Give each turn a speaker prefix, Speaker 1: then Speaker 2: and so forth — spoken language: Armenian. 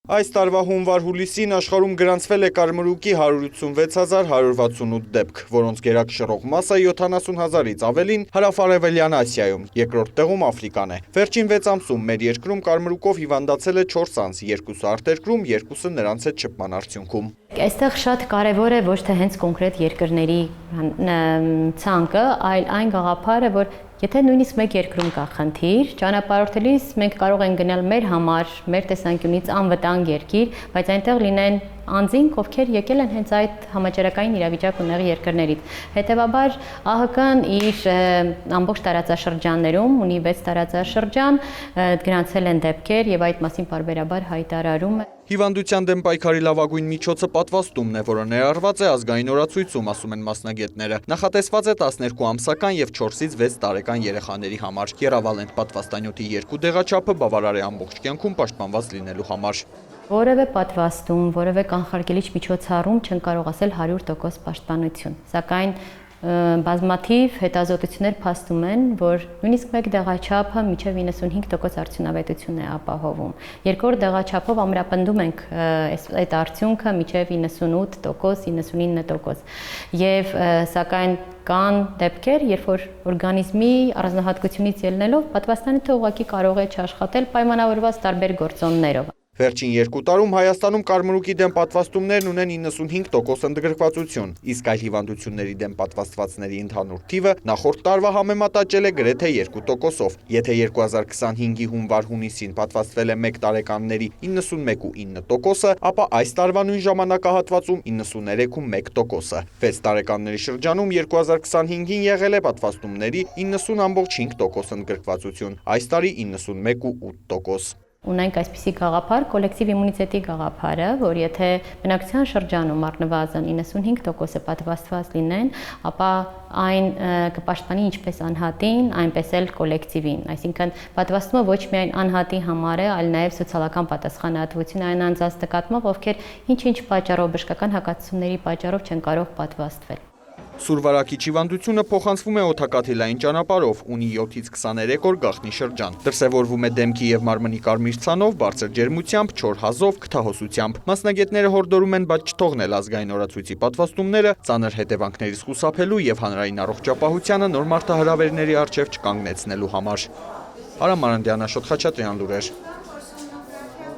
Speaker 1: Այս տարվա հունվար-հուլիսին աշխարհում գրանցվել է կարմրուկի 186,168 դեպք, որոնց գերակշռող մասը 70,000-ից ավելին հարավարևելյան Ասիայում, երկրորդ տեղում Աֆրիկան է։ Վերջին 6 ամսում մեր երկրում կարմրուկով հիվանդացել է 4 անձ, 2-ը արտերկրում, 2-ը նրանց հետ շփման արդյունքում։
Speaker 2: Այստեղ շատ կարևոր է ոչ թե հենց կոնկրետ երկրների ցանկը, այլ այն գաղափարը, որ եթե նույնիսկ մեկ երկրում կա խնդիր, ճանապարհորդելիս մենք կարող ենք գնալ մեր համար, մեր տեսանկյունից անվտանգ երկիր, բայց այնտեղ լինեն անձինք, ովքեր եկել են հենց այդ համաճարակային իրավիճակ ունեղ երկրներից։ Հետևաբար ԱՀԿ-ն իր ամբողջ տարածաշրջաններում ունի 6 տարածաշրջան, գրանցել են դեպքեր եւ այդ մասին պարբերաբար հայտարարում է։
Speaker 1: Հիվանդության դեմ պայքարի լավագույն միջոցը պատվաստումն է, որը ներառված է ազգային օրացույցում, ասում են մասնագետները։ Նախատեսված է 12 ամսական եւ 4-ից 6 տարեկան երեխաների համար։ Եռավալենտ պատվաստանյութի 2 դեղաչափը բավարար է ամբողջ կյանքում պաշտպանված լինելու համար։
Speaker 2: Որևէ պատվաստում, որևէ կանխարգելիչ միջոցառում չեն կարող ասել 100% պաշտպանություն, սակայն բազմաթիվ հետազոտություններ փաստում են, որ նույնիսկ մեկ դեղաչափը մինչև 95% արդյունավետություն է ապահովում։ Երկրորդ դեղաչափով ամրապնդում ենք այդ արդյունքը մինչև 98%, 99%։ Եվ սակայն կան դեպքեր, երբ որ օրգանիզմի առանձնահատկությունից ելնելով պատվաստանյութը ուղղակի կարող է չաշխատել պայմանավորված տարբեր գործոններով։
Speaker 1: Վերջին 2 տարում Հայաստանում կարմրուկի դեմ պատվաստումներն ունեն 95% ընդգրկվածություն, իսկ այլ հիվանդությունների դեմ պատվաստվածների ընդհանուր թիվը նախորդ տարվա համեմատ աճել է գրեթե 2%-ով։ Եթե 2025-ի հունվար-հունիսին պատվաստվել է 1 տարեկանների 91.9%-ը, ապա այս տարվա նույն ժամանակահատվածում 93.1%-ը։ 6 տարեկանների շրջանում 2025-ին եղել է պատվաստումների 90.5% ընդգրկվածություն, այս տարի 91.8%։
Speaker 2: Ունենք այսպիսի գաղափար, կոլեկտիվ իմունիտետի գաղափարը, որ եթե բնակչության շրջանում առնվազն 95%-ը պատվաստված լինեն, ապա այն կպաշտպանի ինչպես անհատին, այնպես էլ կոլեկտիվին։ Այսինքն պատվաստումը ոչ միայն անհատի համար է, այլ նաև սոցիալական պատասխանատվություն այն անձանց նկատմամբ, ովքեր ինչ-ինչ պատճառով, բժշկական հակասությունների պատճառով չեն կարող պատվաստվել։
Speaker 1: Սուրվարակիչ հիվանդությունը փոխանցվում է օդակաթիլային ճանապարհով, ունի 7-ից 23 օր գաղտնի շրջան։ Դրսևորվում է դեմքի եւ մարմնի կարմիր ցանով, բարձր ջերմությամբ, չոր հազով, քթահոսությամբ։ Մասնագետները հորդորում են բաց չթողնել ազգային օրացույցի պատվաստումները, ծանր հետևանքներից խուսափելու եւ հանրային առողջապահությանը նոր մարտահրավերների առջեւ չկանգնեցնելու համար։ Արամ Մարանդյան, Աշոտ Խաչատրյան լուրեր։